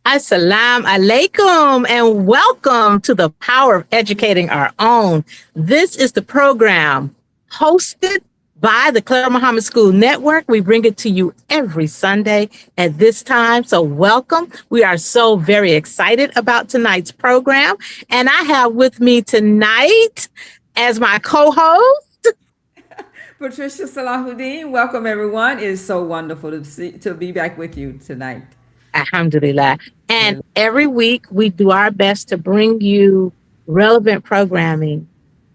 Assalamu alaikum and welcome to the Power of Educating Our Own. This is the program hosted by the Clara Mohammed School Network. We bring it to you every Sunday at this time. So welcome. We are so very excited about tonight's program. And I have with me tonight as my co-host, Patricia Salahuddin, welcome everyone. It is so wonderful to be back with you tonight. Alhamdulillah. And every week we do our best to bring you relevant programming,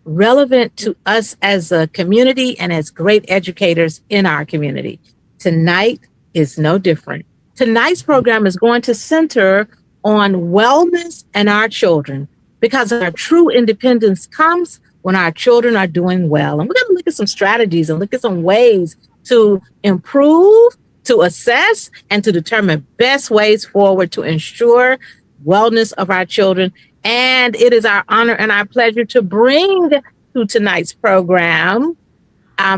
relevant to us as a community and as great educators in our community. Tonight is no different. Tonight's program is going to center on wellness and our children because our true independence comes when our children are doing well. And we're going to look at some strategies and look at some ways to improve, to assess, and to determine best ways forward to ensure wellness of our children. And it is our honor and our pleasure to bring to tonight's program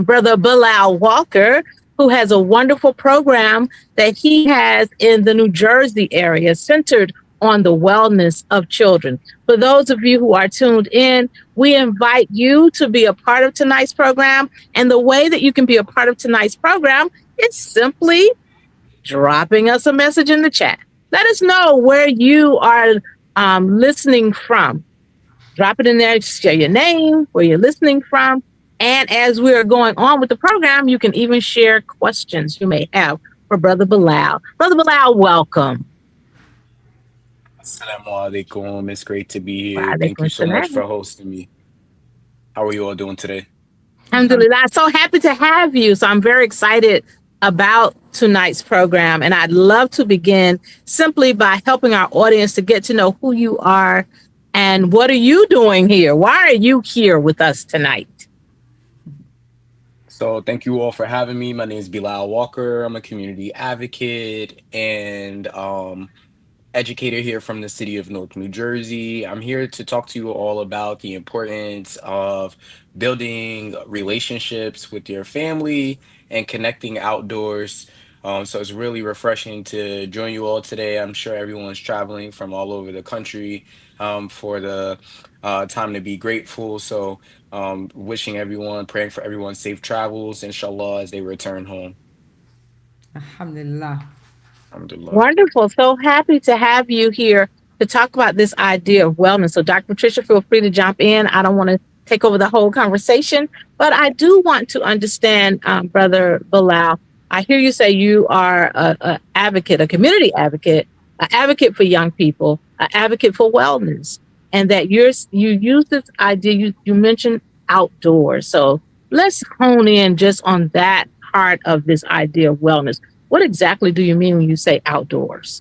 Brother Bilal Walker, who has a wonderful program that he has in the New Jersey area centered on the wellness of children. For those of you who are tuned in, we invite you to be a part of tonight's program. And the way that you can be a part of tonight's program is simply dropping us a message in the chat. Let us know where you are listening from. Drop it in there, share your name, where you're listening from. And as we are going on with the program, you can even share questions you may have for Brother Bilal. Brother Bilal, welcome. Assalamu alaikum. It's great to be Wa here. Thank alaikum you so much assalam. for hosting me. How are you all doing today? Alhamdulillah. So happy to have you. So I'm very excited about tonight's program. And I'd love to begin simply by helping our audience to get to know who you are and what are you doing here? Why are you here with us tonight? So, thank you all for having me. My name is Bilal Walker. I'm a community advocate and educator here from the city of Newark, New Jersey. I'm here to talk to you all about the importance of building relationships with your family and connecting outdoors. So it's really refreshing to join you all today. I'm sure everyone's traveling from all over the country for the time to be grateful. So wishing everyone, praying for everyone's safe travels, inshallah, as they return home. Alhamdulillah. Alhamdulillah. Wonderful. So happy to have you here to talk about this idea of wellness. So, Dr. Patricia, feel free to jump in. I don't want to take over the whole conversation, but I do want to understand, Brother Bilal. I hear you say you are a advocate, a community advocate, an advocate for young people, an advocate for wellness, and that you use this idea. You mentioned outdoors. So let's hone in just on that part of this idea of wellness. What exactly do you mean when you say outdoors?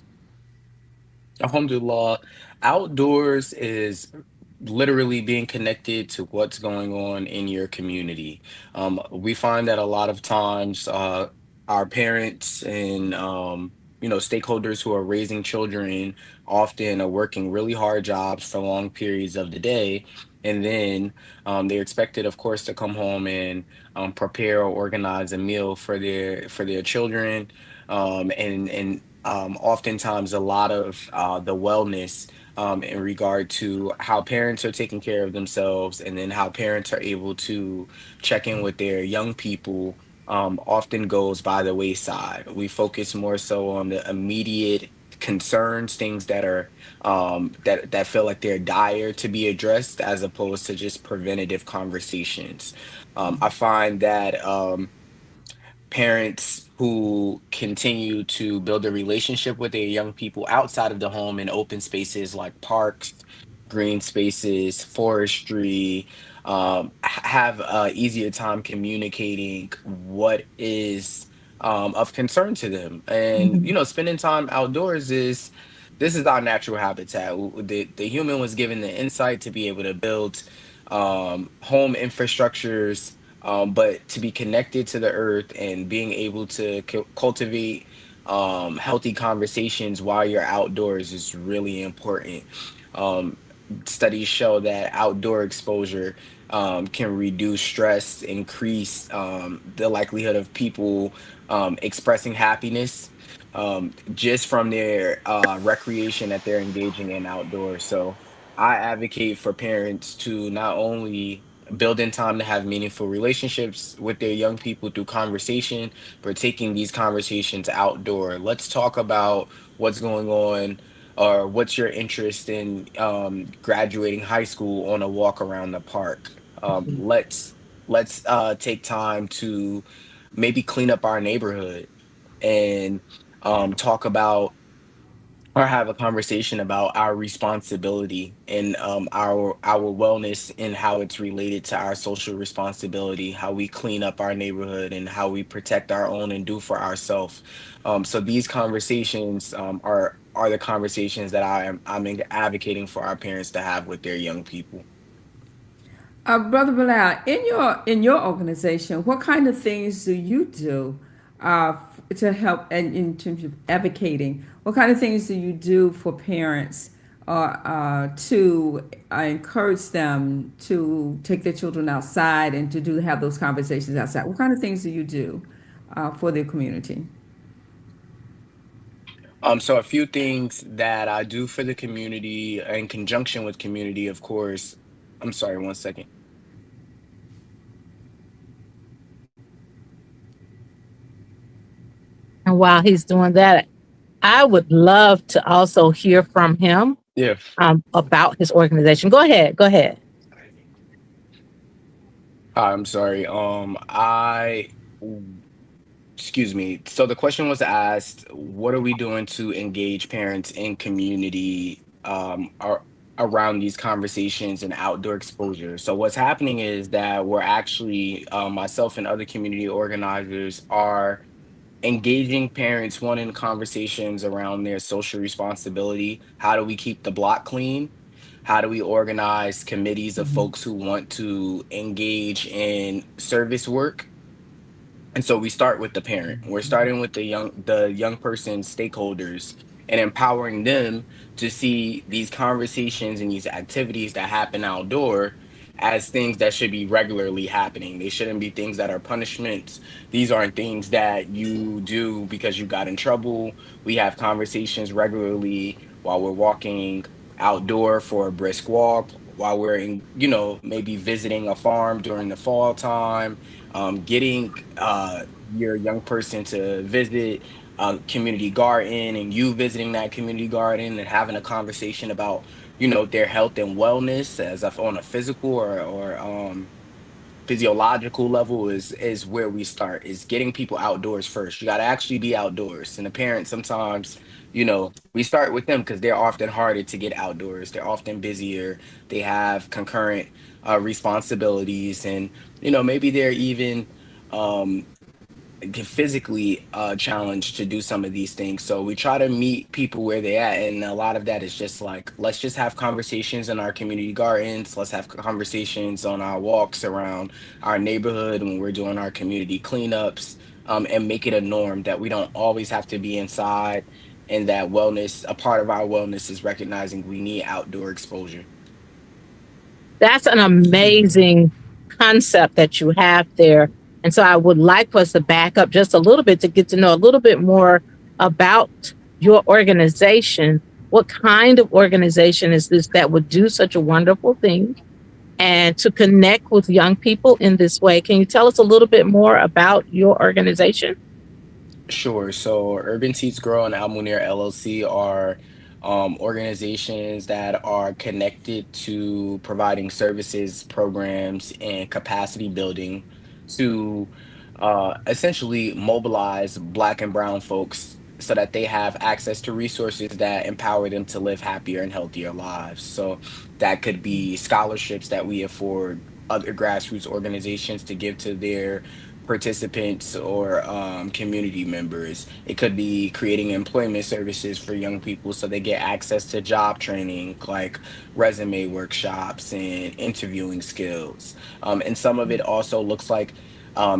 Alhamdulillah, outdoors is literally being connected to what's going on in your community. We find that a lot of times our parents and stakeholders who are raising children often are working really hard jobs for long periods of the day. And then they're expected, of course, to come home and prepare or organize a meal for their children, and oftentimes a lot of the wellness in regard to how parents are taking care of themselves and then how parents are able to check in with their young people often goes by the wayside. We focus more so on the immediate concerns, things that are that feel like they're dire to be addressed, as opposed to just preventative conversations. I find that parents who continue to build a relationship with their young people outside of the home in open spaces like parks, green spaces, forestry, have a easier time communicating what is of concern to them. And Mhm. spending time outdoors is this is our natural habitat. The human was given the insight to be able to build home infrastructures, but to be connected to the earth and being able to cultivate healthy conversations while you're outdoors is really important. Um, Studies show that outdoor exposure can reduce stress, increase the likelihood of people expressing happiness. just from their recreation that they're engaging in outdoors. So I advocate for parents to not only build in time to have meaningful relationships with their young people through conversation, but taking these conversations outdoor. Let's talk about what's going on or what's your interest in graduating high school on a walk around the park. Let's take time to maybe clean up our neighborhood and talk about or have a conversation about our responsibility and our wellness and how it's related to our social responsibility, how we clean up our neighborhood and how we protect our own and do for ourselves. So these conversations are the conversations that I'm advocating for our parents to have with their young people. Brother Bilal, in your organization, what kind of things do you do to help and in terms of advocating? What kind of things do you do for parents to encourage them to take their children outside and to do have those conversations outside? What kind of things do you do for the community? So a few things that I do for the community in conjunction with community, of course. I'm sorry, one second. And while he's doing that, I would love to also hear from him Yeah. about his organization. Go ahead. Go ahead. I'm sorry. Excuse me. So the question was asked, what are we doing to engage parents in community around these conversations and outdoor exposure? So what's happening is that we're actually, myself and other community organizers are engaging parents, one, in conversations around their social responsibility. How do we keep the block clean? How do we organize committees of Mhm. folks who want to engage in service work? And so we start with the parent. We're starting with the young person's stakeholders and empowering them to see these conversations and these activities that happen outdoor as things that should be regularly happening. They shouldn't be things that are punishments. These aren't things that you do because you got in trouble. We have conversations regularly while we're walking outdoor for a brisk walk, while we're maybe visiting a farm during the fall time, getting your young person to visit a community garden and you visiting that community garden and having a conversation about their health and wellness as if on a physical or physiological level is where we start, is getting people outdoors first. You got to actually be outdoors, and the parents sometimes we start with them because they're often harder to get outdoors. They're often busier. They have concurrent responsibilities, and maybe they're even um physically challenged to do some of these things. So we try to meet people where they at, and a lot of that is just like, let's just have conversations in our community gardens. Let's have conversations on our walks around our neighborhood when we're doing our community cleanups, and make it a norm that we don't always have to be inside, and that wellness, a part of our wellness is recognizing we need outdoor exposure. That's an amazing concept that you have there. And so I would like for us to back up just a little bit to get to know a little bit more about your organization. What kind of organization is this that would do such a wonderful thing and to connect with young people in this way? Can you tell us a little bit more about your organization? Sure. So Urban Seeds Grow and Almunir LLC are organizations that are connected to providing services, programs, and capacity building to essentially mobilize Black and Brown folks so that they have access to resources that empower them to live happier and healthier lives. So that could be scholarships that we afford other grassroots organizations to give to their participants or community members. It could be creating employment services for young people so they get access to job training, like resume workshops and interviewing skills. And some of it also looks like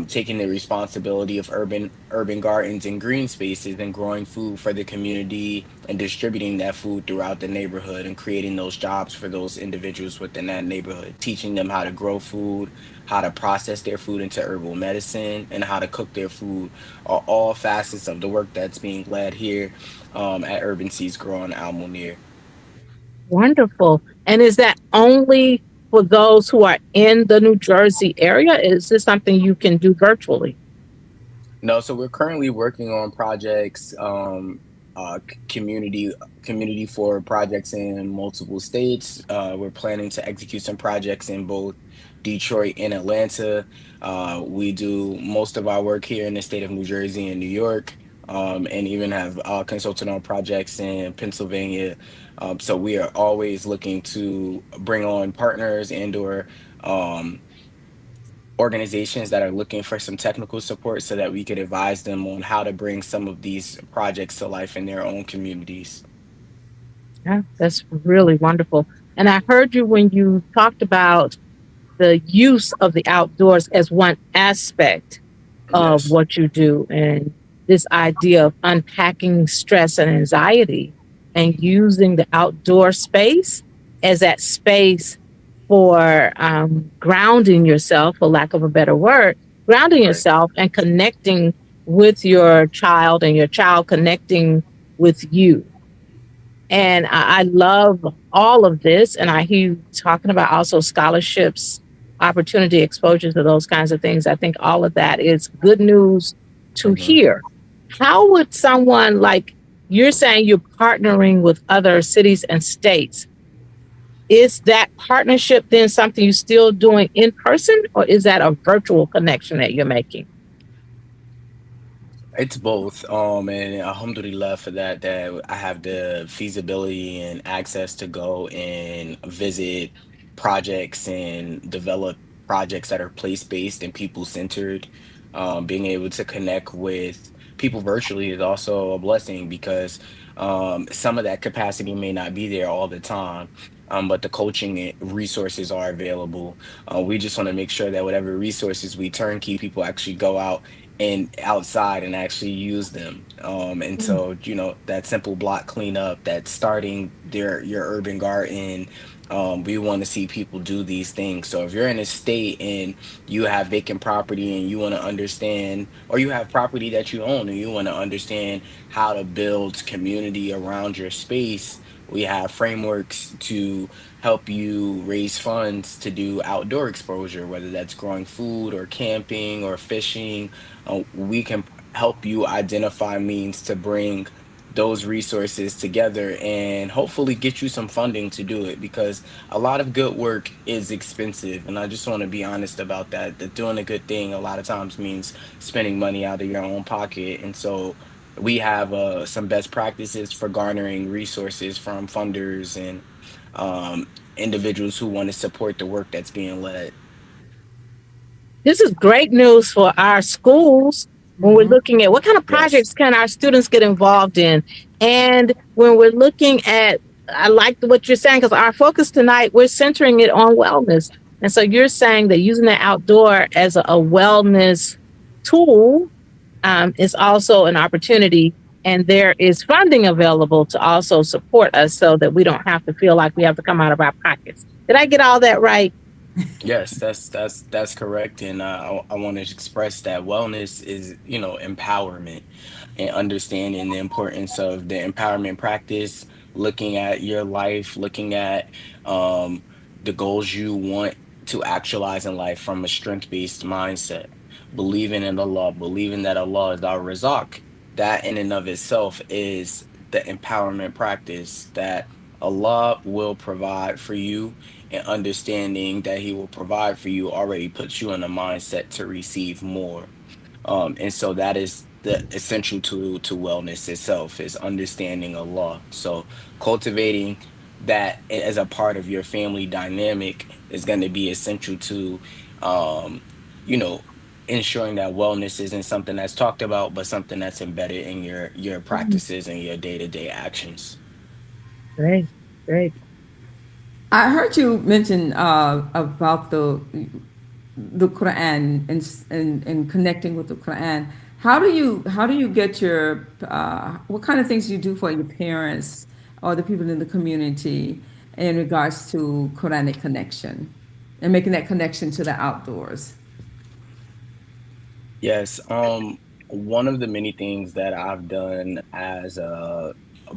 taking the responsibility of urban gardens and green spaces and growing food for the community and distributing that food throughout the neighborhood and creating those jobs for those individuals within that neighborhood, teaching them how to grow food, how to process their food into herbal medicine, and how to cook their food are all facets of the work that's being led here at Urban Seeds Grow in Almonir. Wonderful. And is that only for those who are in the New Jersey area? Is this something you can do virtually? No, so we're currently working on projects, community for projects in multiple states. We're planning to execute some projects in both Detroit and Atlanta. We do most of our work here in the state of New Jersey and New York, and even have consulted on projects in Pennsylvania. So we are always looking to bring on partners and/or organizations that are looking for some technical support so that we could advise them on how to bring some of these projects to life in their own communities. Yeah, that's really wonderful. And I heard you when you talked about the use of the outdoors as one aspect of Yes. what you do, and this idea of unpacking stress and anxiety and using the outdoor space as that space for grounding yourself, for lack of a better word, grounding Right. yourself and connecting with your child and your child connecting with you. And I love all of this. And I hear you talking about also scholarships, opportunity exposure to those kinds of things. I think all of that is good news to Hmm. hear. How would someone like you're saying you're partnering with other cities and states? Is that partnership then something you're still doing in person, or is that a virtual connection that you're making? It's both. And alhamdulillah for that, that I have the feasibility and access to go and visit projects and develop projects that are place-based and people-centered. Being able to connect with people virtually is also a blessing because some of that capacity may not be there all the time. But the coaching resources are available. We just want to make sure that whatever resources we turnkey, people actually go out and outside and actually use them. And Mm, so, that simple block cleanup, that starting your urban garden, we want to see people do these things. So if you're in a state and you have vacant property and you want to understand, or you have property that you own and you want to understand how to build community around your space, we have frameworks to help you raise funds to do outdoor exposure, whether that's growing food or camping or fishing. We can help you identify means to bring those resources together and hopefully get you some funding to do it because a lot of good work is expensive, and I just want to be honest about that doing a good thing a lot of times means spending money out of your own pocket. And so we have some best practices for garnering resources from funders and um, individuals who want to support the work that's being led. This is great news for our schools when we're looking at what kind of Yes. projects can our students get involved in. And when we're looking at, I like what you're saying because our focus tonight, we're centering it on wellness. And so you're saying that using the outdoor as a wellness tool is also an opportunity. And there is funding available to also support us so that we don't have to feel like we have to come out of our pockets. Did I get all that right? Yes, that's correct, and I want to express that wellness is, empowerment and understanding the importance of the empowerment practice, looking at your life, looking at um, the goals you want to actualize in life from a strength-based mindset, believing in Allah, believing that Allah is our Razak. That in and of itself is the empowerment practice that Allah will provide for you, and understanding that he will provide for you already puts you in a mindset to receive more. And so that is the essential to wellness itself is understanding Allah. So cultivating that as a part of your family dynamic is going to be essential to um you know ensuring that wellness isn't something that's talked about but something that's embedded in your Mm, practices and your day-to-day actions. great, great. I heard you mention about the the Quran and connecting with the Quran. How do you get your what kind of things do you do for your parents or the people in the community in regards to Quranic connection and making that connection to the outdoors? Yes, one of the many things that I've done as a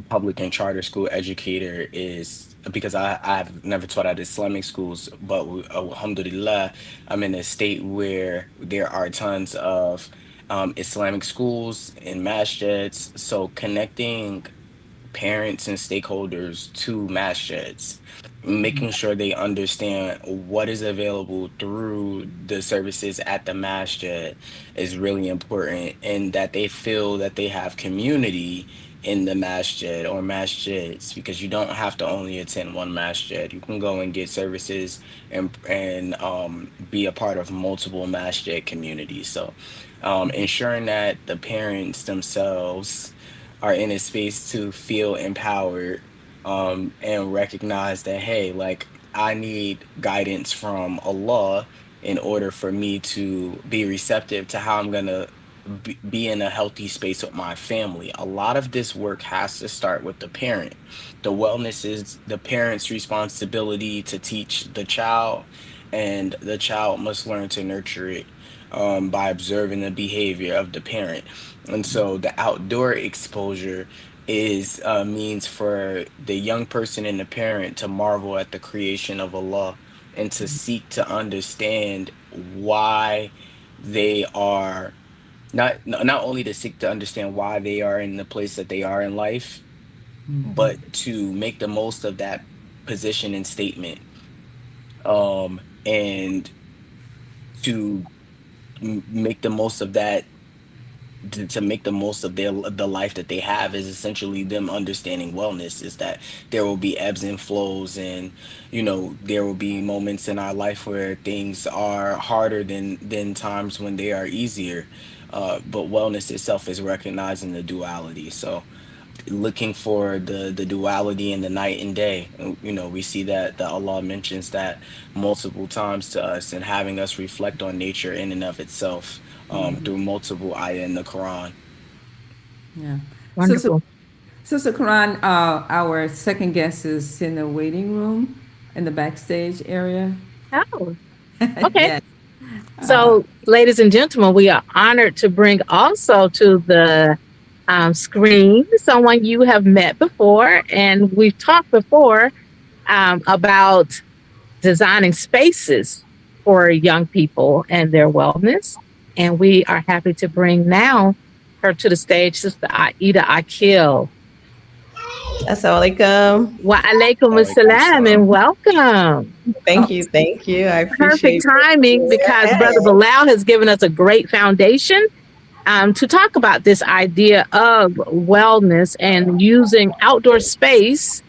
public and charter school educator is because I've never taught at Islamic schools, but alhamdulillah, I'm in a state where there are tons of Islamic schools and masjids. So connecting parents and stakeholders to masjids, making sure they understand what is available through the services at the masjid is really important, and that they feel that they have community in the masjid or masjids, because you don't have to only attend one masjid. You can go and get services and be a part of multiple masjid communities. So ensuring that the parents themselves are in a space to feel empowered, and recognize that, hey, like, I need guidance from Allah in order for me to be receptive to how I'm gonna be in a healthy space with my family. A lot of this work has to start with the parent. The wellness is the parent's responsibility to teach the child, and the child must learn to nurture it, by observing the behavior of the parent. And so the outdoor exposure is a means for the young person and the parent to marvel at the creation of Allah, and to seek to understand why they are not only to seek to understand why they are in the place that they are in life, but to make the most of that position and statement, and to make the most of that, to make the most of the life that they have, is essentially them understanding wellness is that there will be ebbs and flows, and there will be moments in our life where things are harder than times when they are easier, but wellness itself is recognizing the duality. So looking for the duality in the night and day. And, we see that the Allah mentions that multiple times to us, and having us reflect on nature in and of itself, through multiple ayah in the Quran. Yeah. So, Wonderful. Sister Quran, our second guest is in the waiting room in the backstage area. Oh, okay. Yes. So, ladies and gentlemen, we are honored to bring also to the screen someone you have met before, and we've talked before about designing spaces for young people and their wellness. And we are happy to bring now her to the stage, Sister Aida Akil. Assalamualaikum. Wa alaikum Alaikum assalam and salam. welcome. Thank you. Thank you. I Perfect appreciate timing being because here. Brother Bilal has given us a great foundation to talk about this idea of wellness and using outdoor space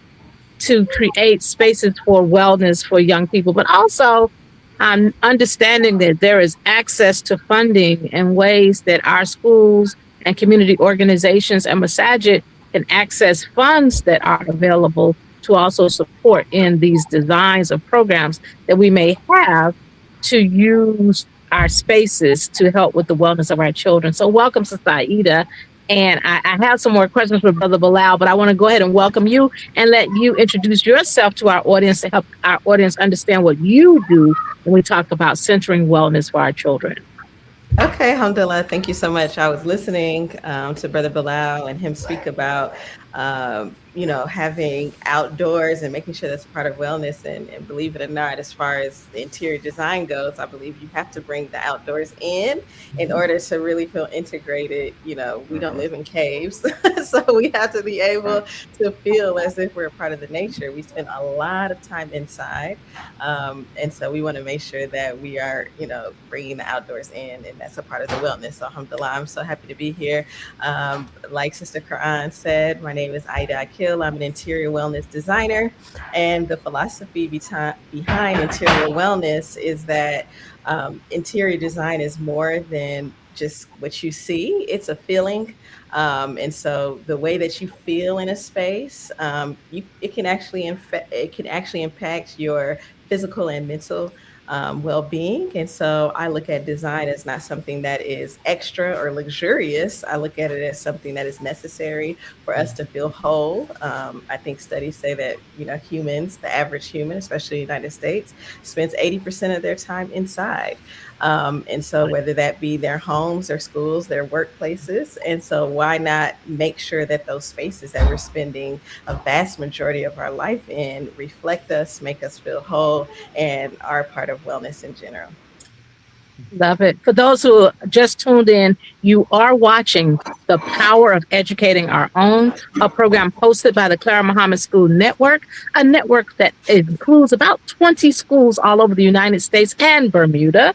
to create spaces for wellness for young people, but also understanding that there is access to funding in ways that our schools and community organizations and masajid can access funds that are available to also support in these designs of programs that we may have to use our spaces to help with the wellness of our children. So welcome, Sister Aida. And I have some more questions for Brother Bilal, but I want to go ahead and welcome you and let you introduce yourself to our audience to help our audience understand what you do when we talk about centering wellness for our children. Okay, alhamdulillah. Thank you so much. I was listening to Brother Bilal and him speak about, having outdoors and making sure that's part of wellness. And believe it or not, as far as the interior design goes, I believe you have to bring the outdoors in order to really feel integrated. We don't Mhm. live in caves, so we have to be able to feel as if we're a part of the nature. We spend a lot of time inside. And so we want to make sure that we are, bringing the outdoors in, and that's a part of the wellness. So, alhamdulillah, I'm so happy to be here. Like Sister Quran said, my name is Aida Akil. I'm an interior wellness designer. And the philosophy behind interior wellness is that interior design is more than just what you see, it's a feeling. And so the way that you feel in a space, it can actually impact your physical and mental well-being. And so I look at design as not something that is extra or luxurious. I look at it as something that is necessary for us to feel whole. I think studies say that, humans, the average human, especially in the United States, spends 80% of their time inside. And so whether that be their homes, their schools, their workplaces. And so why not make sure that those spaces that we're spending a vast majority of our life in reflect us, make us feel whole, and are part of wellness in general. Love it. For those who just tuned in, you are watching The Power of Educating Our Own, a program hosted by the Clara Mohammed School Network, a network that includes about 20 schools all over the United States and Bermuda.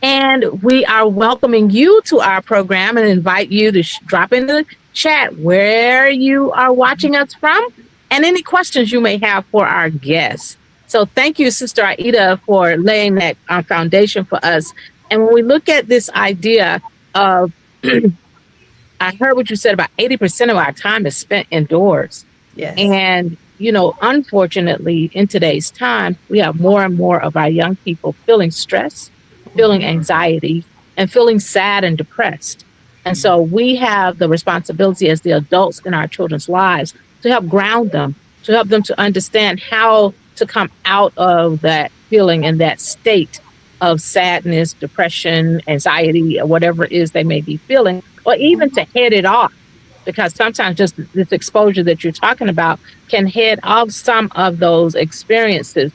And we are welcoming you to our program and invite you to drop in the chat where you are watching us from and any questions you may have for our guests. So thank you, Sister Aida, for laying that foundation for us. And when we look at this idea of, I heard what you said about 80% of our time is spent indoors. Yes. And, unfortunately, in today's time, we have more and more of our young people feeling stress, feeling anxiety, and feeling sad and depressed. And so we have the responsibility as the adults in our children's lives to help ground them, to help them to understand how to come out of that feeling and that state of sadness, depression, anxiety, or whatever it is they may be feeling, or even to head it off. Because sometimes just this exposure that you're talking about can head off some of those experiences.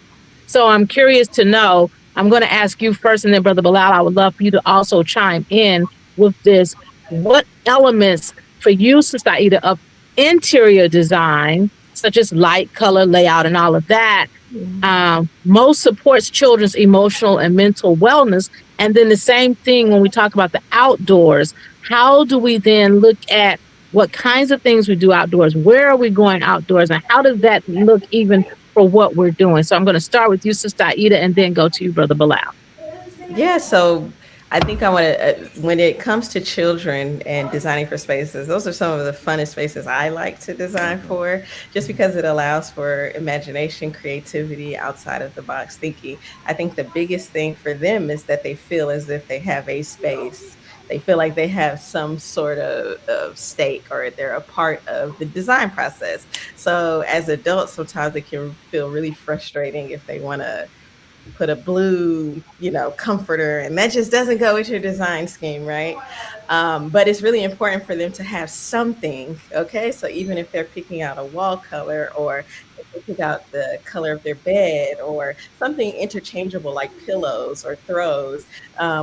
So I'm curious to know, I'm going to ask you first, and then Brother Bilal, I would love for you to also chime in with this. What elements for you, Sister Aida, of interior design, such as light, color, layout, and all of that, most supports children's emotional and mental wellness? And then the same thing when we talk about the outdoors, how do we then look at what kinds of things we do outdoors? Where are we going outdoors? And how does that look even for what we're doing? So I'm going to start with you, Sister Aida, and then go to you, Brother Bilal. Yeah, so I think I want to, when it comes to children and designing for spaces, those are some of the funnest spaces I like to design for, just because it allows for imagination, creativity, outside of the box thinking. I think the biggest thing for them is that they feel as if they have a space. They feel like they have some sort of stake, or they're a part of the design process. So as adults, sometimes it can feel really frustrating if they want to put a blue, comforter, and that just doesn't go with your design scheme, right? But it's really important for them to have something. Okay, so even if they're picking out a wall color, or if they pick out the color of their bed, or something interchangeable like pillows or throws,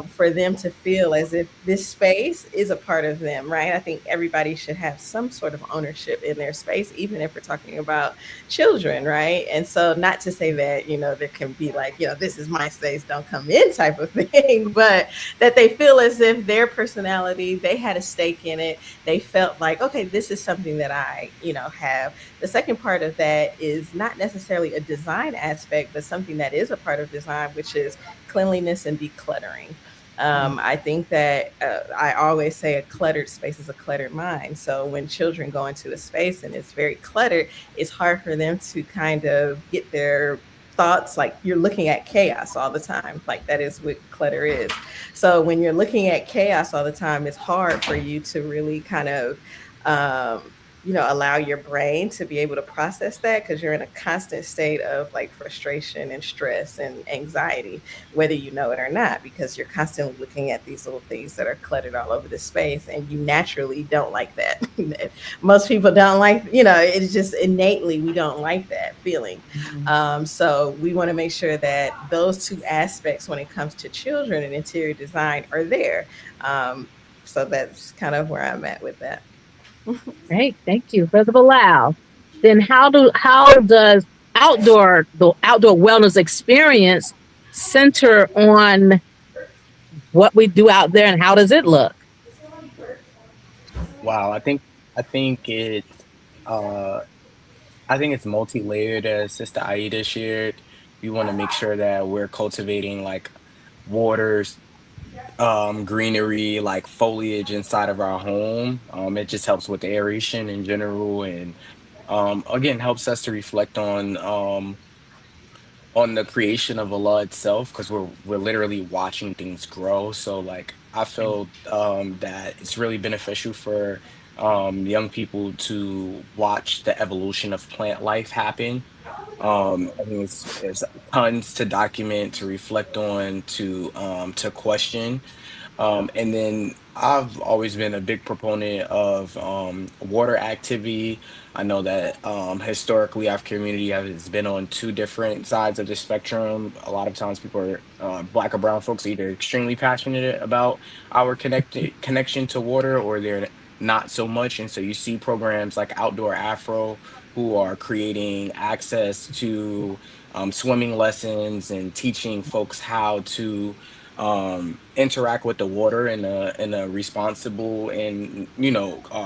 for them to feel as if this space is a part of them, right? I think everybody should have some sort of ownership in their space, even if we're talking about children, right? And so, not to say that, there can be like, this is my space, don't come in type of thing, but that they feel as if their personality, they had a stake in it. They felt like, okay, this is something that I, have. The second part of that is not necessarily a design aspect, but something that is a part of design, which is cleanliness and decluttering. I think that I always say a cluttered space is a cluttered mind. So when children go into a space and it's very cluttered, it's hard for them to kind of get their thoughts, like you're looking at chaos all the time. Like that is what clutter is. So when you're looking at chaos all the time, it's hard for you to really kind of allow your brain to be able to process that, because you're in a constant state of like frustration and stress and anxiety, whether you know it or not, because you're constantly looking at these little things that are cluttered all over the space, and you naturally don't like that. Most people don't like, it's just innately, we don't like that feeling. So we want to make sure that those two aspects when it comes to children and interior design are there. So that's kind of where I'm at with that. Great, thank you, Brother Bilal. Then how does the outdoor wellness experience center on what we do out there, and how does it look? Wow, I think it's uh I think it's multi-layered, as Sister Aida shared. We want to make sure that we're cultivating like waters, greenery, like foliage inside of our home. It just helps with the aeration in general, and again helps us to reflect on on the creation of Allah itself, because we're literally watching things grow. So like I feel that it's really beneficial for young people to watch the evolution of plant life happen. I think it's tons to document, to reflect on, to question. And then I've always been a big proponent of water activity. I know that historically our community has been on two different sides of the spectrum. A lot of times people are black or brown folks are either extremely passionate about our connection to water, or they're not so much. And so you see programs like Outdoor Afro who are creating access to swimming lessons and teaching folks how to interact with the water in a responsible and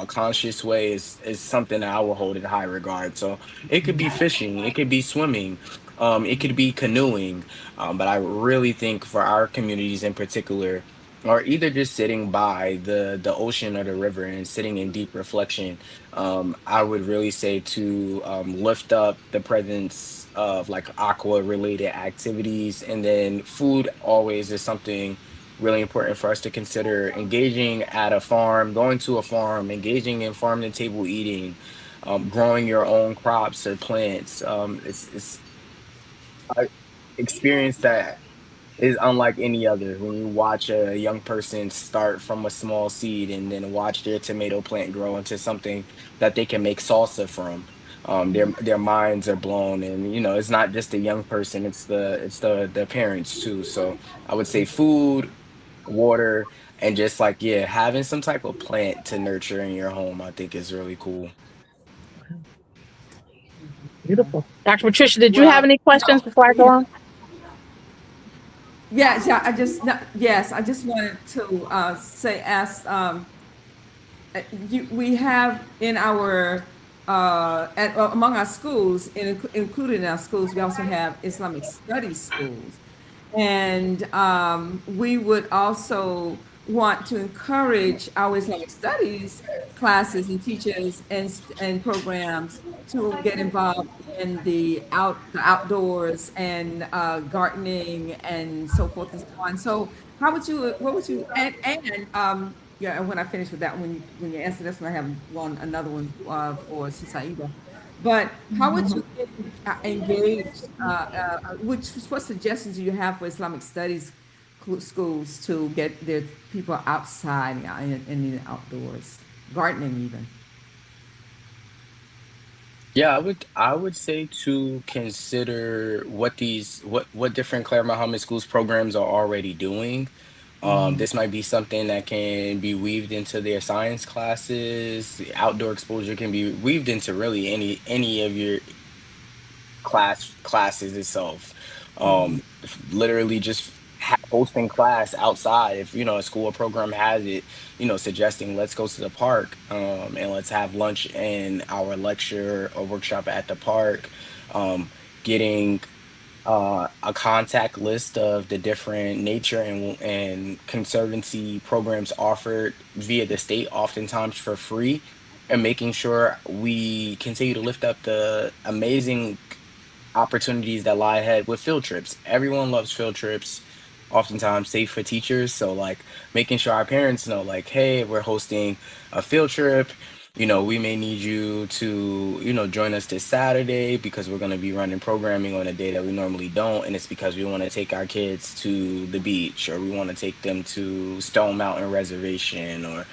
conscious way is something that I will hold in high regard. So it could be fishing, it could be swimming, it could be canoeing, but I really think for our communities in particular, or either just sitting by the ocean or the river and sitting in deep reflection, I would really say to lift up the presence of like aqua related activities. And then food always is something really important for us to consider. Engaging at a farm, going to a farm, engaging in farm to table eating, growing your own crops or plants. It's I experience that is unlike any other when you watch a young person start from a small seed and then watch their tomato plant grow into something that they can make salsa from. Their minds are blown, and it's not just the young person; it's the parents too. So I would say food, water, and just like yeah, having some type of plant to nurture in your home, I think is really cool. Beautiful. Dr. Patricia, did you have Well, any questions before I go yeah, on? yeah, yeah. Yes, I just wanted to say, ask. We have in our among our schools, included in our schools, we also have Islamic studies schools, and we would also want to encourage our Islamic studies classes and teachers and programs to get involved in the outdoors and gardening and so forth and so on. So how would you what would you and yeah, and when I finish with that, when you answer this one, I have another one for Saida. But how would you engage? What suggestions do you have for Islamic studies schools to get their people outside in the outdoors, gardening even? Yeah, I would say to consider what different Claire Muhammad Schools programs are already doing. This might be something that can be weaved into their science classes. The outdoor exposure can be weaved into really any of your classes itself. Literally just hosting class outside. If a school or program has it, suggesting let's go to the park, and let's have lunch and our lecture or workshop at the park. Getting a contact list of the different nature and conservancy programs offered via the state, oftentimes for free, and making sure we continue to lift up the amazing opportunities that lie ahead with field trips. Everyone loves field trips, oftentimes safe for teachers. So like making sure our parents know like, hey, we're hosting a field trip. We may need you to, join us this Saturday because we're going to be running programming on a day that we normally don't. And it's because we want to take our kids to the beach, or we want to take them to Stone Mountain Reservation, or,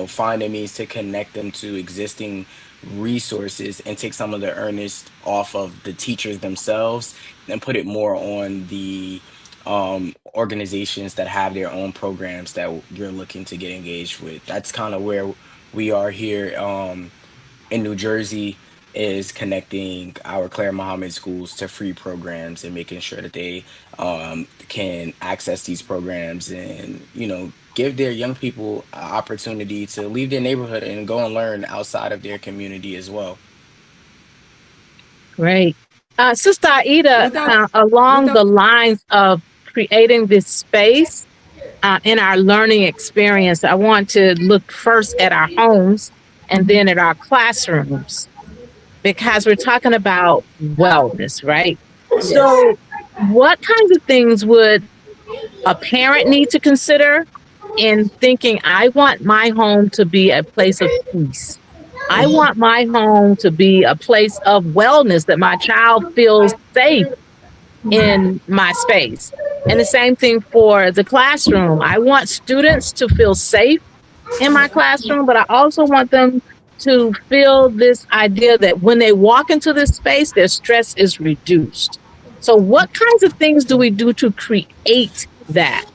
find a means to connect them to existing resources and take some of the earnest off of the teachers themselves and put it more on the organizations that have their own programs that you're looking to get engaged with. That's kind of where we are here in New Jersey, is connecting our Claire Mohammed schools to free programs and making sure that they can access these programs and, give their young people an opportunity to leave their neighborhood and go and learn outside of their community as well. Great. Sister Aida, Without along without the lines of creating this space in our learning experience, I want to look first at our homes and then at our classrooms because we're talking about wellness, right? Yes. So, what kinds of things would a parent need to consider in thinking, I want my home to be a place of peace? I want my home to be a place of wellness, that my child feels safe in my space. And the same thing for the classroom. I want students to feel safe in my classroom, but I also want them to feel this idea that when they walk into this space, their stress is reduced. So, what kinds of things do we do to create that?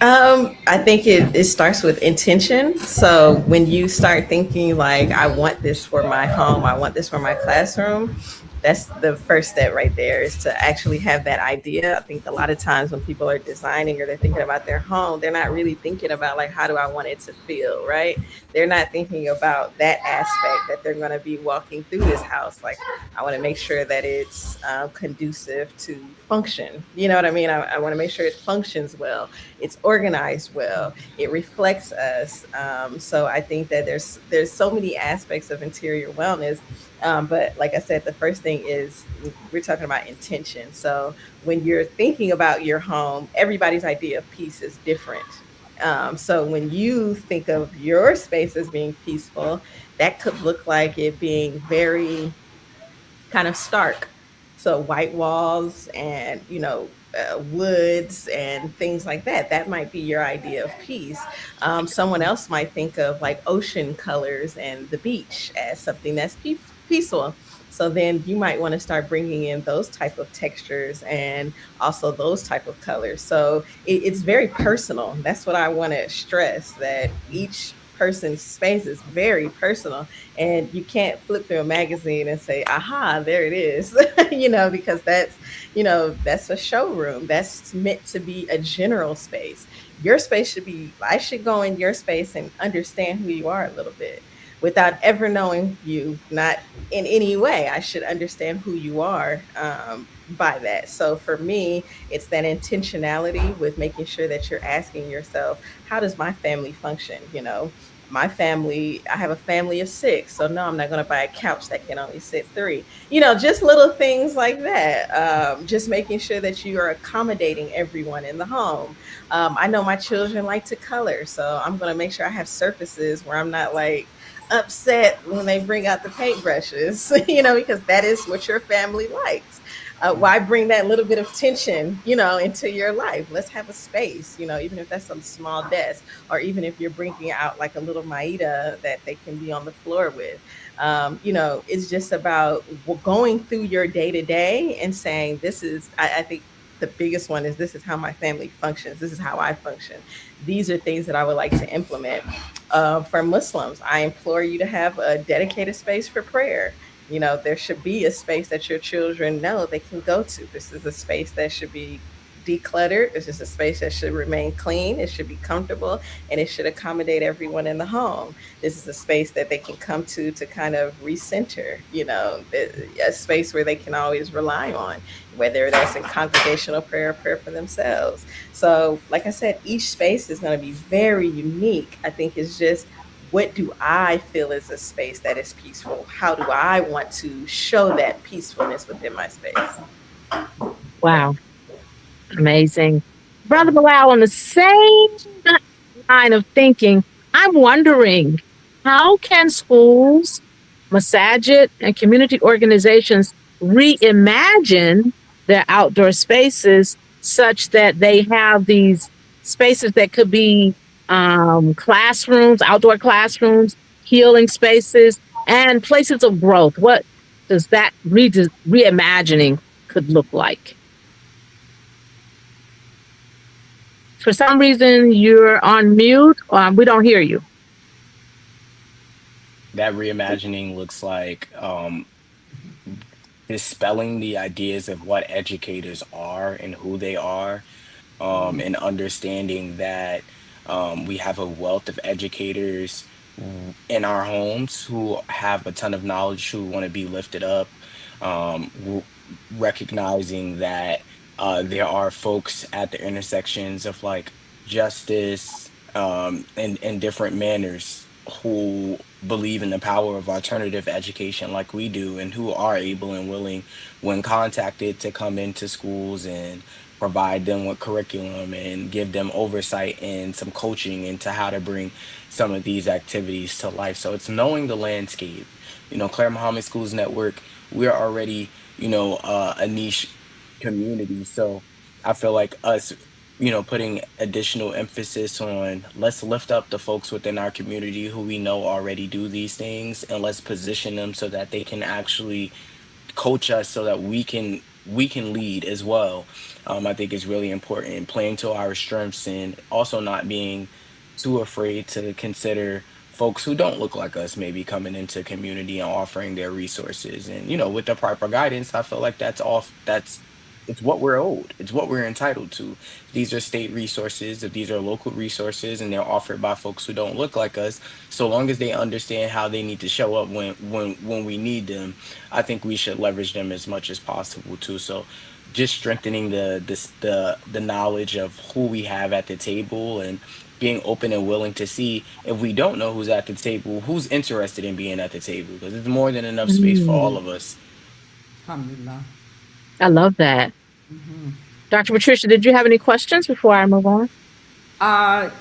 I think it starts with intention. So when you start thinking like, I want this for my home, I want this for my classroom, that's the first step right there, is to actually have that idea. I think a lot of times when people are designing or they're thinking about their home, they're not really thinking about like, how do I want it to feel, right? They're not thinking about that aspect, that they're going to be walking through this house. Like, I want to make sure that it's conducive to function. You know what I mean? I want to make sure it functions well, it's organized well, it reflects us. So I think that there's so many aspects of interior wellness. But like I said, the first thing is we're talking about intention. So when you're thinking about your home, everybody's idea of peace is different. So when you think of your space as being peaceful, that could look like it being very kind of stark. So white walls and, woods and things like that. That might be your idea of peace. Someone else might think of like ocean colors and the beach as something that's peaceful. So then you might want to start bringing in those type of textures and also those type of colors. So it's very personal. That's what I want to stress, that each person's space is very personal, and you can't flip through a magazine and say, aha, there it is. Because that's a showroom, that's meant to be a general space. Your space should be, I should go in your space and understand who you are a little bit without ever knowing you, not in any way. I should understand who you are, by that. So for me, it's that intentionality with making sure that you're asking yourself, how does my family function? My family, I have a family of six. So no, I'm not going to buy a couch that can only sit three. Just little things like that. Just making sure that you are accommodating everyone in the home. I know my children like to color. So I'm going to make sure I have surfaces where I'm not like upset when they bring out the paintbrushes, because that is what your family likes. Why bring that little bit of tension, into your life? Let's have a space, even if that's some small desk, or even if you're bringing out like a little Maida that they can be on the floor with. It's just about going through your day to day and saying, I think the biggest one is, this is how my family functions. This is how I function. These are things that I would like to implement. For Muslims, I implore you to have a dedicated space for prayer. There should be a space that your children know they can go to. This is a space that should be decluttered. This is a space that should remain clean. It should be comfortable, and it should accommodate everyone in the home. This is a space that they can come to kind of recenter, a space where they can always rely on, whether that's in congregational prayer or prayer for themselves. So, like I said, each space is going to be very unique. I think it's just, what do I feel is a space that is peaceful? How do I want to show that peacefulness within my space? Wow, amazing. Brother Bilal, on the same line of thinking, I'm wondering, how can schools, masajid, and community organizations reimagine their outdoor spaces such that they have these spaces that could be classrooms, outdoor classrooms, healing spaces, and places of growth? What does that reimagining could look like? For some reason, you're on mute. We don't hear you. That reimagining looks like dispelling the ideas of what educators are and who they are, and understanding that we have a wealth of educators in our homes who have a ton of knowledge, who want to be lifted up, recognizing that there are folks at the intersections of like justice, in different manners. who believe in the power of alternative education like we do, and who are able and willing, when contacted, to come into schools and provide them with curriculum and give them oversight and some coaching into how to bring some of these activities to life. So it's knowing the landscape. Clara Mohammed Schools Network, we're already, a niche community. So I feel like us, putting additional emphasis on, let's lift up the folks within our community who we know already do these things, and let's position them so that they can actually coach us so that we can lead as well. I think it's really important, playing to our strengths, and also not being too afraid to consider folks who don't look like us maybe coming into community and offering their resources. And with the proper guidance, I feel like that's it's what we're owed, it's what we're entitled to. These are state resources, if these are local resources, and they're offered by folks who don't look like us, so long as they understand how they need to show up when we need them, I think we should leverage them as much as possible too. So just strengthening the knowledge of who we have at the table, and being open and willing to see, if we don't know who's at the table, who's interested in being at the table, because there's more than enough space for all Mm, of us. Alhamdulillah. I love that. Dr. Patricia, did you have any questions before I move on?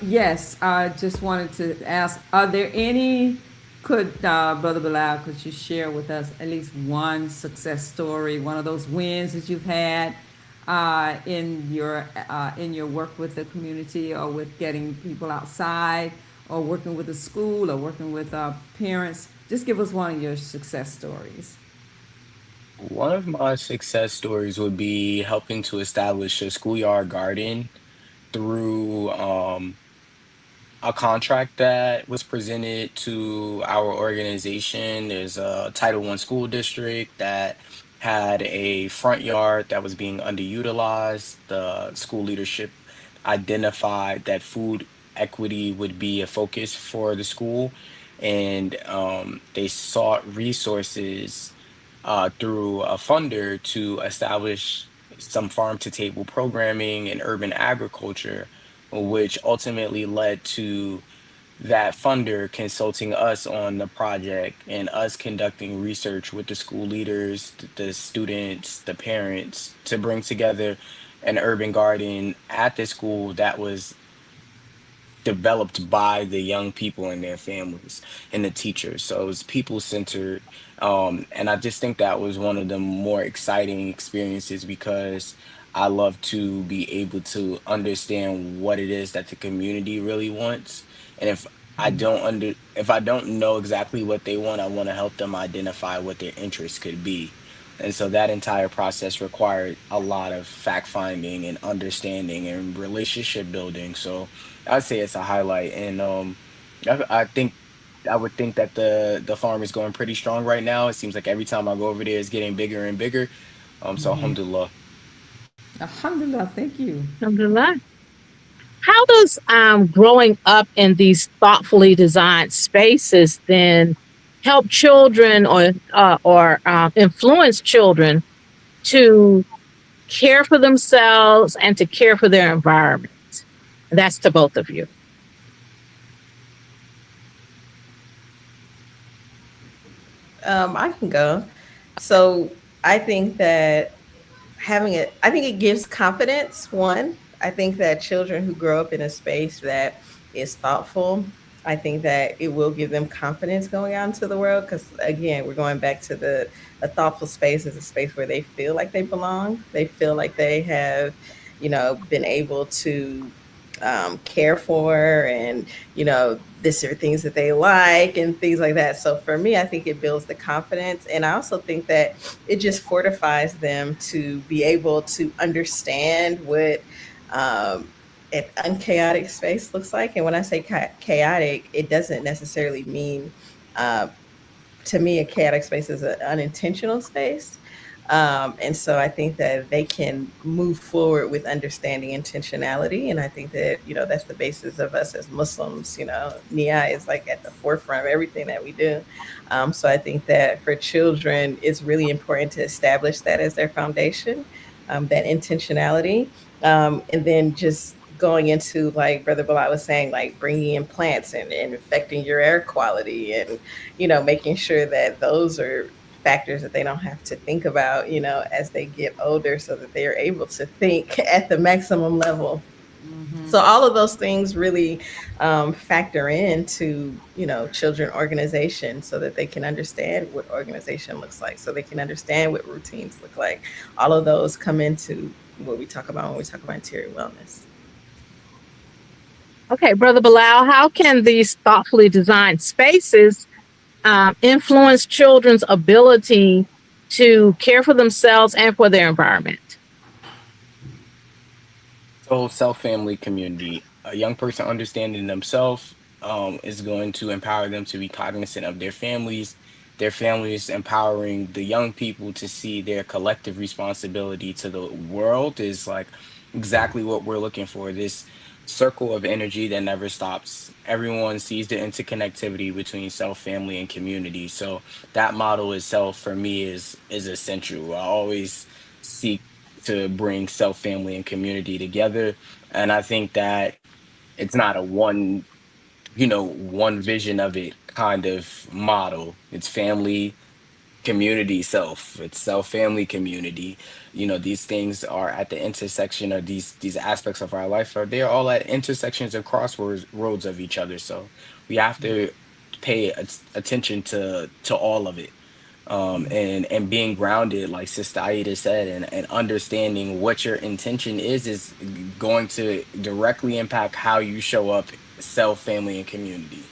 Yes, I just wanted to ask, are there any, Brother Bilal, could you share with us at least one success story, one of those wins that you've had in your work with the community, or with getting people outside, or working with a school, or working with parents? Just give us one of your success stories. One of my success stories would be helping to establish a schoolyard garden through a contract that was presented to our organization. There's a Title I school district that had a front yard that was being underutilized. The school leadership identified that food equity would be a focus for the school, and they sought resources through a funder to establish some farm to table programming in urban agriculture, which ultimately led to that funder consulting us on the project, and us conducting research with the school leaders, the students, the parents, to bring together an urban garden at the school that was developed by the young people and their families and the teachers. So it was people centered. And I just think that was one of the more exciting experiences, because I love to be able to understand what it is that the community really wants. And if I don't know exactly what they want, I want to help them identify what their interests could be. And so that entire process required a lot of fact finding and understanding and relationship building. So I'd say it's a highlight. And I think I would think that the farm is going pretty strong right now. It seems like every time I go over there, it's getting bigger and bigger. So alhamdulillah. Alhamdulillah, thank you. Alhamdulillah. How does growing up in these thoughtfully designed spaces then help children, or influence children to care for themselves and to care for their environment? That's to both of you. I can go. So I think that I think it gives confidence. One, I think that children who grow up in a space that is thoughtful, I think that it will give them confidence going out into the world. Because again, we're going back to the a thoughtful space is a space where they feel like they belong. They feel like they have, been able to care for, and this are things that they like and things like that. So for me, I think it builds the confidence, and I also think that it just fortifies them to be able to understand what an unchaotic space looks like. And when I say chaotic, it doesn't necessarily mean uh, to me, a chaotic space is an unintentional space. And so I think that they can move forward with understanding intentionality. And I think that, that's the basis of us as Muslims. Nia is like at the forefront of everything that we do. So I think that for children, it's really important to establish that as their foundation, that intentionality. And then just going into, like Brother Bilal was saying, like bringing in plants and affecting your air quality, and making sure that those are factors that they don't have to think about, as they get older, so that they are able to think at the maximum level. So all of those things really factor into children organization, so that they can understand what organization looks like, so they can understand what routines look like. All of those come into what we talk about when we talk about interior wellness. Okay, Brother Bilal, how can these thoughtfully designed spaces influence children's ability to care for themselves and for their environment? So, self, family, community. A young person understanding themselves is going to empower them to be cognizant of their families empowering the young people to see their collective responsibility to the world is like exactly what we're looking for. This circle of energy that never stops. Everyone sees the interconnectivity between self, family, and community. So that model itself for me is essential. I always seek to bring self, family, and community together. And I think that it's not a one vision of it kind of model. It's family, community, self. It's self, family, community. These things are at the intersection of these aspects of our life. Are they're all at intersections and crossroads roads of each other. So we have to pay attention to all of it, and being grounded, like Sister Aida said, and understanding what your intention is going to directly impact how you show up, self, family, and community.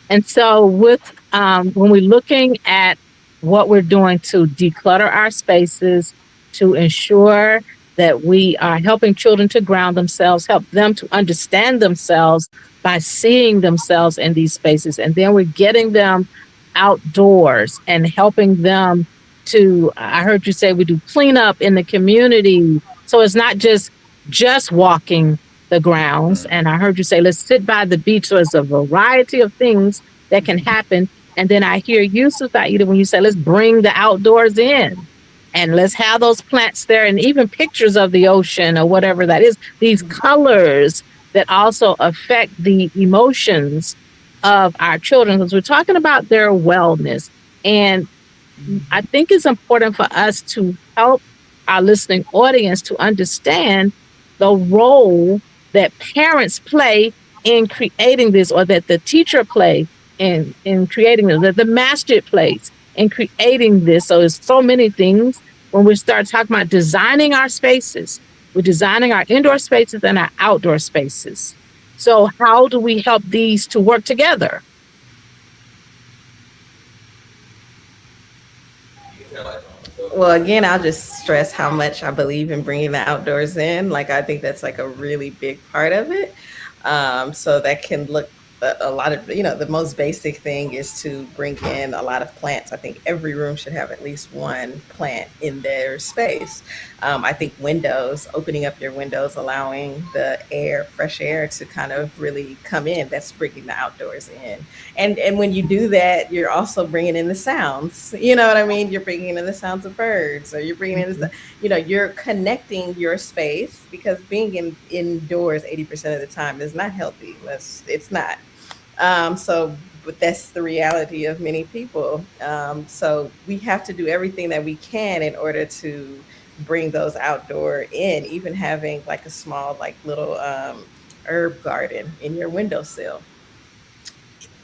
And so, with when we're looking at what we're doing to declutter our spaces, to ensure that we are helping children to ground themselves, help them to understand themselves by seeing themselves in these spaces, and then we're getting them outdoors and helping them to. I heard you say we do cleanup in the community, so it's not just walking the grounds. Mm. And I heard you say, let's sit by the beach. So it's a variety of things that can happen. And then I hear you, Sister Aida, when you say, let's bring the outdoors in and let's have those plants there and even pictures of the ocean or whatever that is, these colors that also affect the emotions of our children. Because we're talking about their wellness. And I think it's important for us to help our listening audience to understand the role that parents play in creating this, or that the teacher play in creating this, that the master plays in creating this. So it's so many things when we start talking about designing our spaces. We're designing our indoor spaces and our outdoor spaces. So how do we help these to work together? Well, again, I'll just stress how much I believe in bringing the outdoors in. Like, I think that's like a really big part of it. So that can look a lot of, the most basic thing is to bring in a lot of plants. I think every room should have at least one plant in their space. I think windows, opening up your windows, allowing the air, fresh air to kind of really come in, that's bringing the outdoors in. And when you do that, you're also bringing in the sounds. You know what I mean? You're bringing in the sounds of birds, or you're bringing in, you're connecting your space, because being indoors 80% of the time is not healthy. It's not. But that's the reality of many people. So we have to do everything that we can in order to bring those outdoor in, even having like a small, like little herb garden in your windowsill.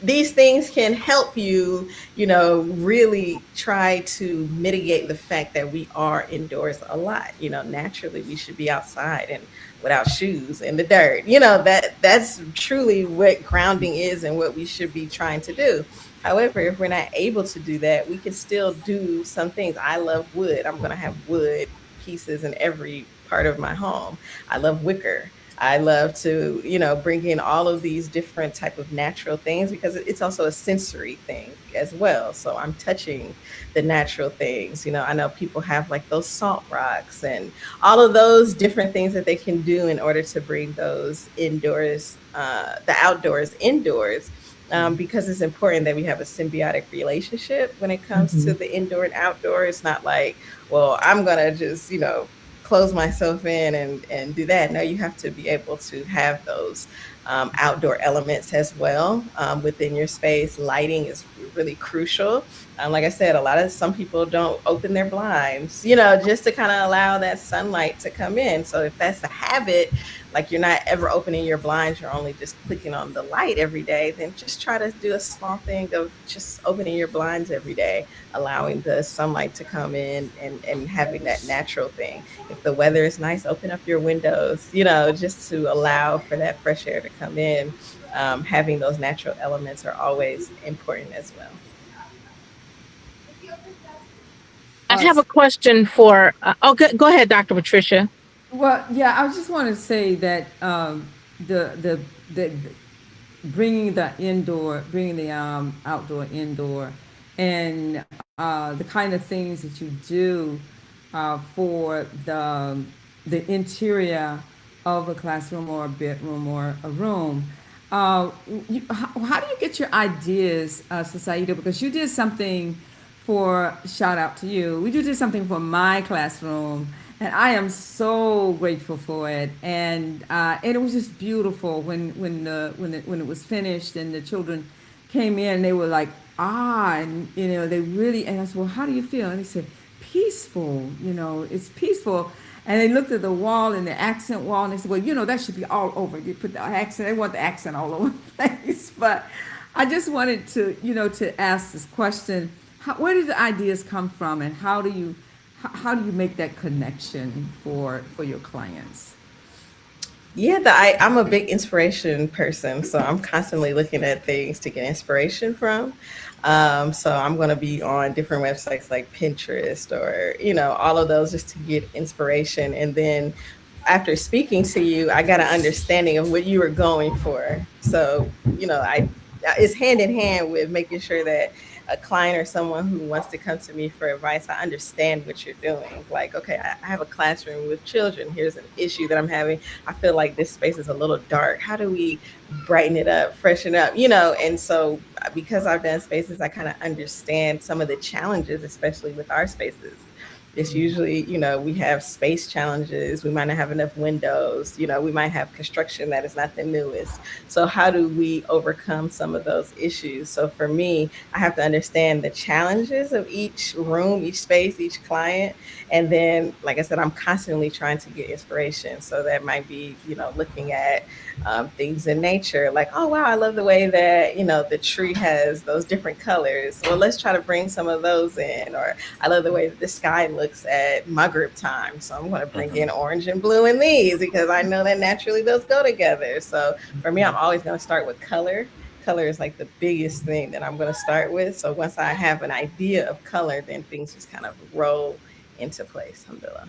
These things can help you, really try to mitigate the fact that we are indoors a lot. Naturally we should be outside and without shoes in the dirt. That's truly what grounding is and what we should be trying to do. However, if we're not able to do that, we can still do some things. I love wood. I'm going to have wood pieces in every part of my home. I love wicker. I love to, bring in all of these different type of natural things, because it's also a sensory thing as well. So I'm touching the natural things. I know people have like those salt rocks and all of those different things that they can do in order to bring those indoors, the outdoors indoors. because it's important that we have a symbiotic relationship when it comes to Mhm. the indoor and outdoor. It's not like, well, I'm gonna just, close myself in and do that. No, you have to be able to have those outdoor elements as well within your space. Lighting is really crucial. Like I said, some people don't open their blinds, just to kind of allow that sunlight to come in. So if that's a habit, like you're not ever opening your blinds, you're only just clicking on the light every day, then just try to do a small thing of just opening your blinds every day, allowing the sunlight to come in and having that natural thing. If the weather is nice, open up your windows, just to allow for that fresh air to come in. Having those natural elements are always important as well. I Uh, have a question for, go ahead, Dr. Patricia. well, yeah, I just want to say that the bringing the indoor, bringing the outdoor indoor, and the kind of things that you do for the interior of a classroom or a bedroom or a room. How do you get your ideas, Saida? Because you did something for shout out to you. We did something for my classroom, and I am so grateful for it. And it was just beautiful when it was finished and the children came in. They were like, and they really. And I said, well, how do you feel? And they said, peaceful. It's peaceful. And they looked at the wall and the accent wall, and they said, well, that should be all over. You put the accent. They want the accent all over the place. But I just wanted to ask this question: where do the ideas come from, and how do you make that connection for your clients? Yeah, I'm a big inspiration person, so I'm constantly looking at things to get inspiration from. So I'm going to be on different websites like Pinterest or all of those just to get inspiration. And then after speaking to you, I got an understanding of what you were going for. So I it's hand in hand with making sure that a client or someone who wants to come to me for advice, I understand what you're doing. Like, okay, I have a classroom with children. Here's an issue that I'm having. I feel like this space is a little dark. How do we brighten it up, freshen up, And so because I've done spaces, I kind of understand some of the challenges, especially with our spaces. It's usually, we have space challenges. We might not have enough windows. We might have construction that is not the newest. So how do we overcome some of those issues? So for me, I have to understand the challenges of each room, each space, each client. And then, like I said, I'm constantly trying to get inspiration. So that might be, looking at things in nature, like, oh, wow, I love the way that, the tree has those different colors. Well, let's try to bring some of those in. Or I love the way that the sky looks at Maghrib time. So I'm going to bring in orange and blue in these because I know that naturally those go together. So for me, I'm always going to start with color. Color is like the biggest thing that I'm going to start with. So once I have an idea of color, then things just kind of roll into place. Alhamdulillah.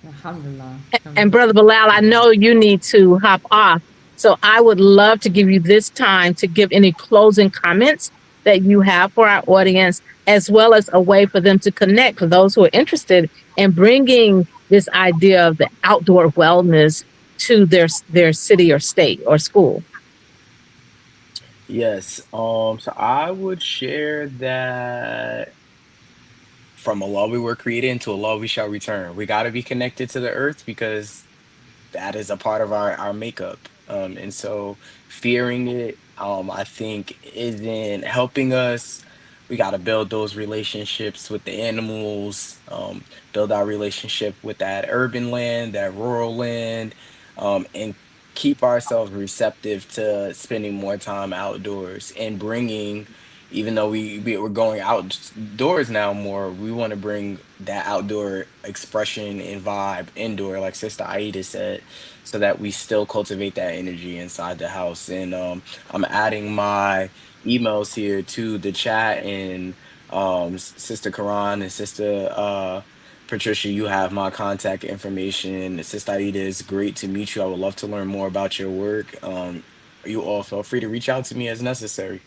Alhamdulillah. And Alhamdulillah. Brother Bilal, I know you need to hop off. So I would love to give you this time to give any closing comments that you have for our audience, as well as a way for them to connect for those who are interested in bringing this idea of the outdoor wellness to their city or state or school. Yes. So I would share that from Allah we were created and to Allah we shall return. We got to be connected to the earth because that is a part of our makeup. And so fearing it, I think isn't helping us. We got to build those relationships with the animals, build our relationship with that urban land, that rural land, and keep ourselves receptive to spending more time outdoors and bringing, even though we're going outdoors now more, we want to bring that outdoor expression and vibe indoor, like Sister Aida said, so that we still cultivate that energy inside the house. And I'm adding my emails here to the chat, and Sister Karan and Sister Patricia, you have my contact information. Sister Aida, it's great to meet you. I would love to learn more about your work. You all feel free to reach out to me as necessary.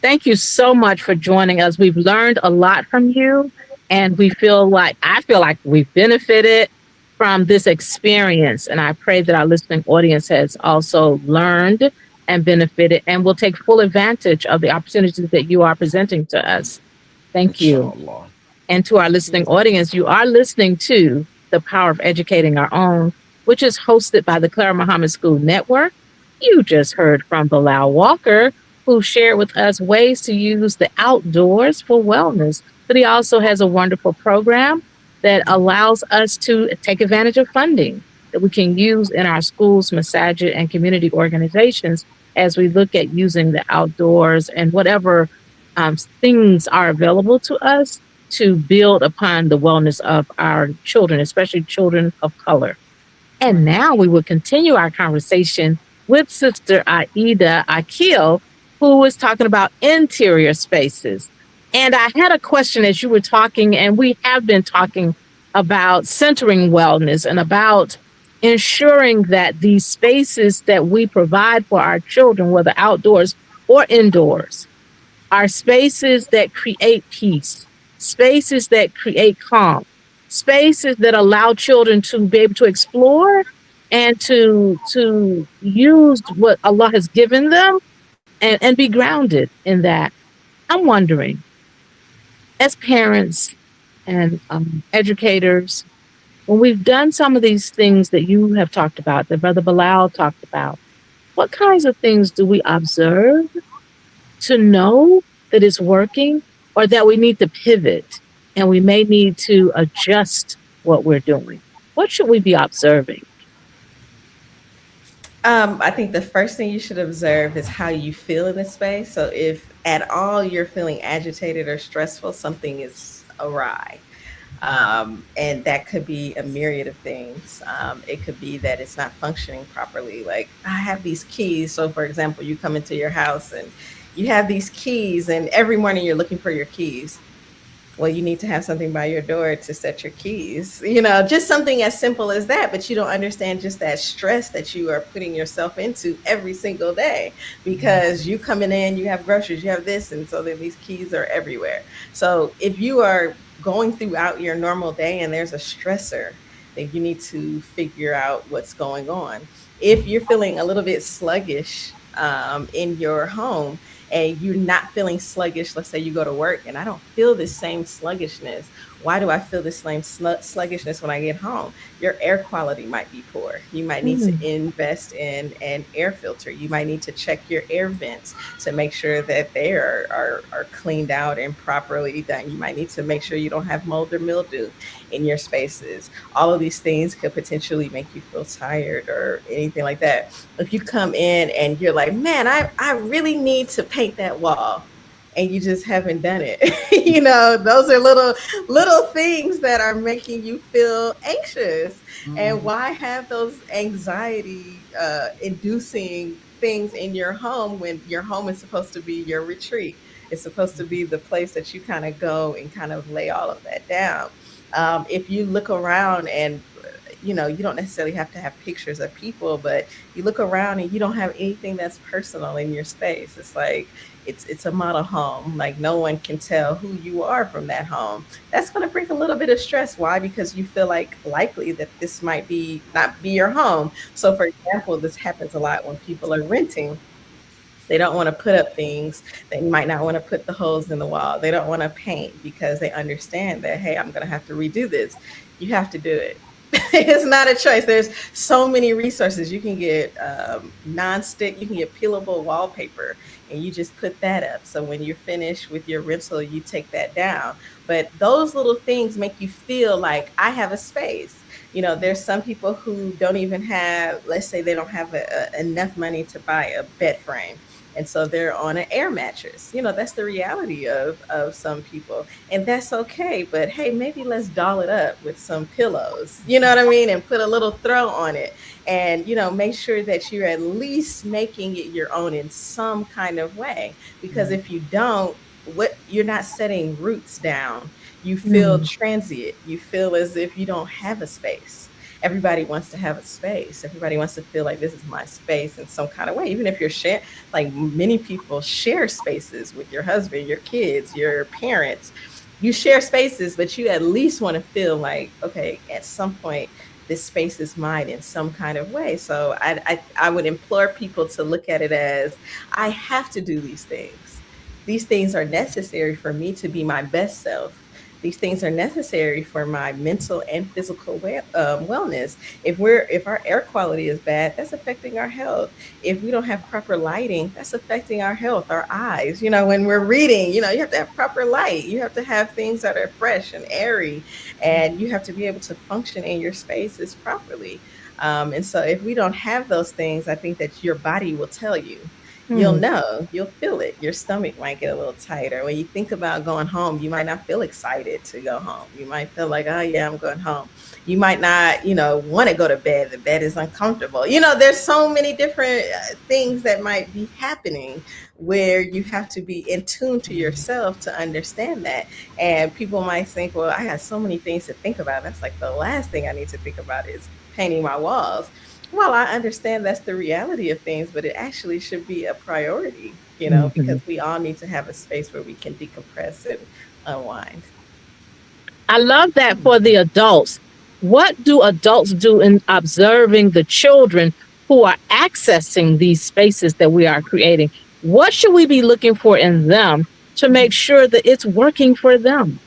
Thank you so much for joining us. We've learned a lot from you, and I feel like we've benefited from this experience. And I pray that our listening audience has also learned and benefited and will take full advantage of the opportunities that you are presenting to us. Thank you. Inshallah. And to our listening audience, you are listening to The Power of Educating Our Own, which is hosted by the Clara Mohammed School Network. You just heard from Bilal Walker, who shared with us ways to use the outdoors for wellness. But he also has a wonderful program that allows us to take advantage of funding that we can use in our schools, masajid, and community organizations as we look at using the outdoors and whatever things are available to us to build upon the wellness of our children, especially children of color. And Right. now we will continue our conversation with Sister Aida Akil, who was talking about interior spaces. And I had a question as you were talking, and we have been talking about centering wellness and about ensuring that these spaces that we provide for our children, whether outdoors or indoors, are spaces that create peace, spaces that create calm, spaces that allow children to be able to explore and to use what Allah has given them and be grounded in that. I'm wondering, as parents and educators, when we've done some of these things that you have talked about, that Brother Bilal talked about, what kinds of things do we observe to know that it's working or that we need to pivot and we may need to adjust what we're doing? What should we be observing? I think the first thing you should observe is how you feel in this space. So if at all you're feeling agitated or stressful, something is awry. And that could be a myriad of things. It could be that it's not functioning properly. Like, I have these keys. So, for example, you come into your house and you have these keys, and every morning you're looking for your keys. Well, you need to have something by your door to set your keys, just something as simple as that. But you don't understand just that stress that you are putting yourself into every single day because you coming in, you have groceries, you have this. And so then these keys are everywhere. So if you are going throughout your normal day and there's a stressor, then you need to figure out what's going on. If you're feeling a little bit sluggish in your home, and you're not feeling sluggish, let's say you go to work and I don't feel this same sluggishness. Why do I feel this same sluggishness when I get home? Your air quality might be poor. You might need to Mm, invest in an air filter. You might need to check your air vents to make sure that they are cleaned out and properly done. You might need to make sure you don't have mold or mildew in your spaces. All of these things could potentially make you feel tired or anything like that. If you come in and you're like, man, I really need to paint that wall, and you just haven't done it. Those are little things that are making you feel anxious. And Mhm. why have those anxiety inducing things in your home when your home is supposed to be your retreat? It's supposed to be the place that you kind of go and kind of lay all of that down. If you look around and you don't necessarily have to have pictures of people, but you look around and you don't have anything that's personal in your space. It's like it's a model home. Like, no one can tell who you are from that home. That's going to bring a little bit of stress. Why? Because you feel like likely that this might be not be your home. So, for example, this happens a lot when people are renting. They don't want to put up things. They might not want to put the holes in the wall. They don't want to paint because they understand that, hey, I'm going to have to redo this. You have to do it. It's not a choice. There's so many resources. You can get non-stick, you can get peelable wallpaper, and you just put that up. So when you're finished with your rental, you take that down. But those little things make you feel like I have a space. There's some people who don't even have, let's say they don't have enough money to buy a bed frame. And so they're on an air mattress. That's the reality of some people. And that's okay. But hey, maybe let's doll it up with some pillows, you know what I mean? And put a little throw on it. And, make sure that you're at least making it your own in some kind of way. Because if you don't, what you're not setting roots down. You feel mm, transient. You feel as if you don't have a space. Everybody wants to have a space. Everybody wants to feel like this is my space in some kind of way. Even if you're sharing, like many people share spaces with your husband, your kids, your parents. You share spaces, but you at least want to feel like, okay, at some point, this space is mine in some kind of way. So I would implore people to look at it as I have to do these things. These things are necessary for me to be my best self. These things are necessary for my mental and physical wellness. If our air quality is bad, that's affecting our health. If we don't have proper lighting, that's affecting our health, our eyes. When we're reading, you have to have proper light. You have to have things that are fresh and airy, and you have to be able to function in your spaces properly. And so, if we don't have those things, I think that your body will tell you. You'll Hmm. know, you'll feel it. Your stomach might get a little tighter. When you think about going home, you might not feel excited to go home. You might feel like, oh, yeah, I'm going home. You might not, want to go to bed. The bed is uncomfortable. There's so many different things that might be happening where you have to be in tune to yourself to understand that. And people might think, well, I have so many things to think about. That's like the last thing I need to think about is painting my walls. Well, I understand that's the reality of things, but it actually should be a priority, Hmm. because we all need to have a space where we can decompress and unwind. I love that for the adults. What do adults do in observing the children who are accessing these spaces that we are creating? What should we be looking for in them to make sure that it's working for them?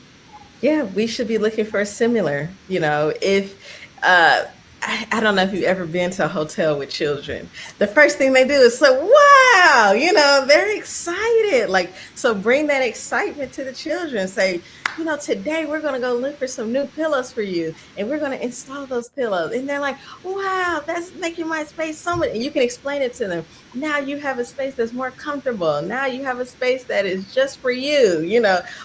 Yeah, we should be looking for a similar, if uh I don't know if you've ever been to a hotel with children. The first thing they do is say, wow, they're excited. Like, so bring that excitement to the children. Say, today we're going to go look for some new pillows for you and we're going to install those pillows. And they're like, wow, that's making my space so much. And you can explain it to them. Now you have a space that's more comfortable. Now you have a space that is just for you.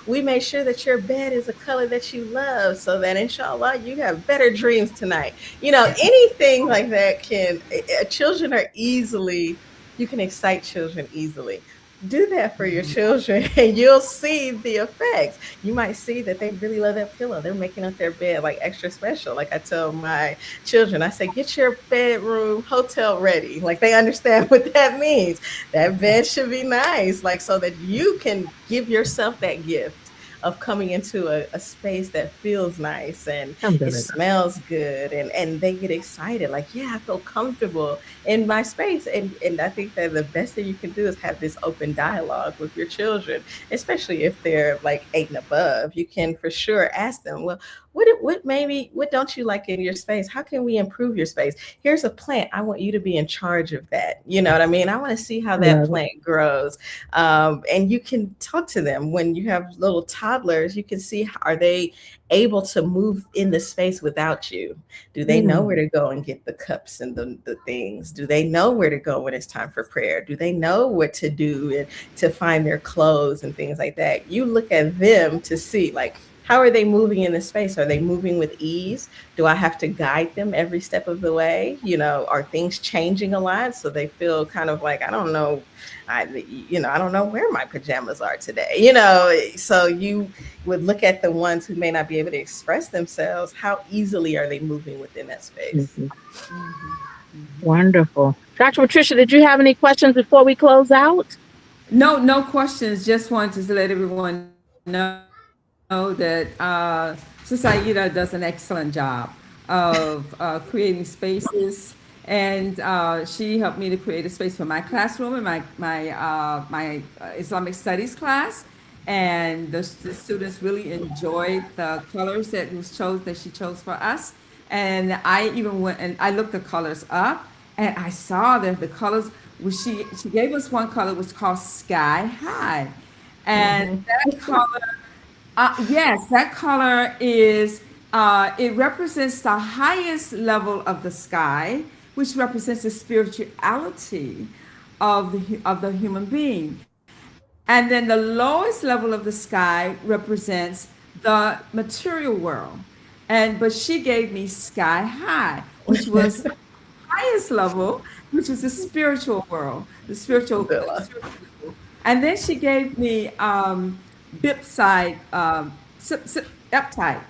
We made sure that your bed is a color that you love so that inshallah you have better dreams tonight. Anything like that children are easily, you can excite children easily. Do that for your children and you'll see the effects. You might see that they really love that pillow. They're making up their bed like extra special. Like I tell my children, I say, get your bedroom hotel ready. Like they understand what that means. That bed should be nice, like so that you can give yourself that gift of coming into a space that feels nice and it Alhamdulillah. smells good, and they get excited like, yeah, I feel comfortable in my space. And I think that the best thing you can do is have this open dialogue with your children, especially if they're like 8 and above. You can for sure ask them, well, what don't you like in your space? How can we improve your space? Here's a plant. I want you to be in charge of that. You know what I mean? I want to see how I that love it. plant grows. And you can talk to them when you have little toddlers. You can see, are they able to move in the space without you? Do they know where Mm, to go and get the cups and the things? Do they know where to go when it's time for prayer? Do they know what to do and to find their clothes and things like that? You look at them to see, like, how are they moving in the space? Are they moving with ease? Do I have to guide them every step of the way? Are things changing a lot so they feel kind of like, I don't know, I don't know where my pajamas are today. So you would look at the ones who may not be able to express themselves. How easily are they moving within that space? mhm. Mhm. Mhm. Wonderful. Dr. Patricia, did you have any questions before we close out? No, no questions. Just wanted to let everyone know that Sister Aida does an excellent job of creating spaces, and she helped me to create a space for my classroom and my Islamic studies class, and the students really enjoyed the colors that she chose for us. And I even went and I looked the colors up, and I saw that the colors was she gave us one color which called Sky High, and Hmm. that color, yes, that color is, it represents the highest level of the sky, which represents the spirituality of the human being. And then the lowest level of the sky represents the material world. But she gave me Sky High, which was the highest level, which was the spiritual world, the spiritual level. And then she gave me Bip side, uptide.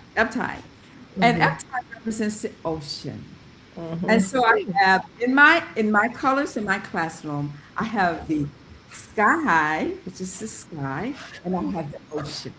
And Hmm. uptide represents the ocean. And Hmm. so I have in my colors in my classroom, I have the sky high, which is the sky, and I have the ocean.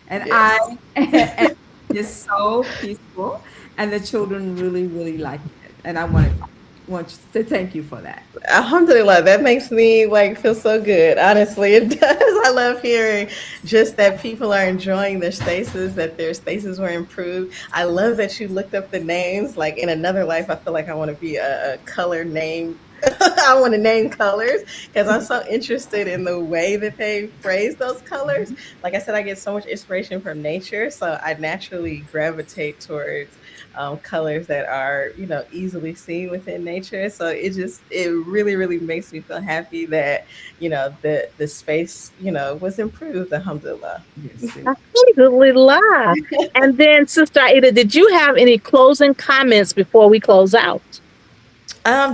And Yes. and is so peaceful, and the children really, really like it. And I want to thank you for that. Alhamdulillah, that makes me like feel so good. Honestly, it does. I love hearing just that people are enjoying their spaces, that their spaces were improved. I love that you looked up the names. Like in another life, I feel like I want to be a color name. I want to name colors because I'm so interested in the way that they phrase those colors. Like I said, I get so much inspiration from nature, so I naturally gravitate towards colors that are, easily seen within nature. So it really really makes me feel happy that the space was improved. Alhamdulillah. Yes. Alhamdulillah. And then, Sister Aida, did you have any closing comments before we close out?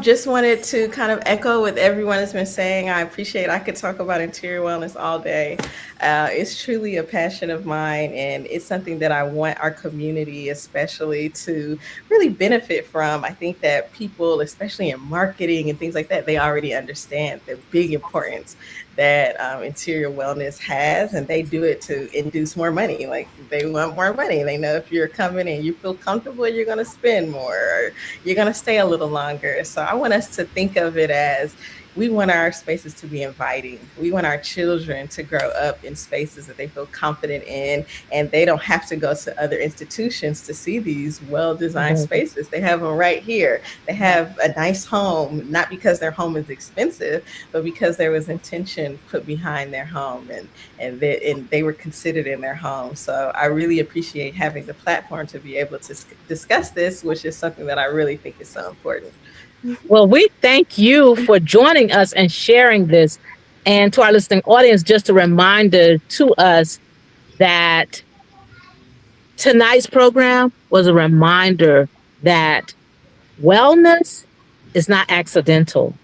Just wanted to kind of echo what everyone has been saying. I appreciate. I could talk about interior wellness all day. It's truly a passion of mine, and it's something that I want our community, especially, to really benefit from. I think that people, especially in marketing and things like that, they already understand the big importance that interior wellness has, and they do it to induce more money. Like they want more money. They know if you're coming and you feel comfortable, you're going to spend more, or you're going to stay a little longer. So I want us to think of it as we want our spaces to be inviting. We want our children to grow up in spaces that they feel confident in, and they don't have to go to other institutions to see these well-designed spaces. They have them right here. They have a nice home, not because their home is expensive, but because there was intention put behind their home, and they were considered in their home. So I really appreciate having the platform to be able to discuss this, which is something that I really think is so important. Well, we thank you for joining us and sharing this. And to our listening audience, just a reminder to us that tonight's program was a reminder that wellness is not accidental.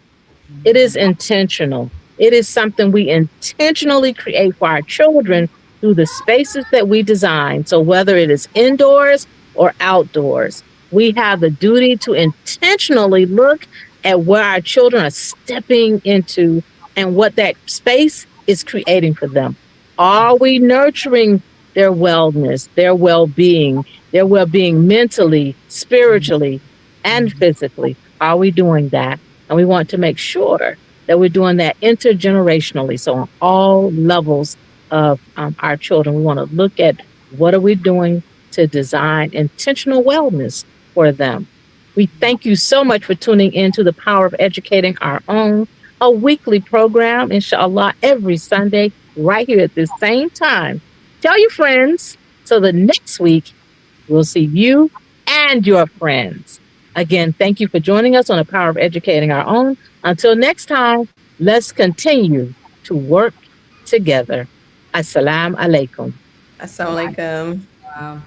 It is intentional. It is something we intentionally create for our children through the spaces that we design. So whether it is indoors or outdoors, we have the duty to intentionally look at where our children are stepping into and what that space is creating for them. Are we nurturing their wellness, their well-being mentally, spiritually, and physically? Are we doing that? And we want to make sure that we're doing that intergenerationally. So on all levels of our children, we want to look at what are we doing to design intentional wellness for them. We thank you so much for tuning in to The Power of Educating Our Own, a weekly program, inshallah, every Sunday, right here at this same time. Tell your friends so the next week we'll see you and your friends. Again, thank you for joining us on The Power of Educating Our Own. Until next time, let's continue to work together. Assalamu alaikum. Assalamu alaikum. Wow.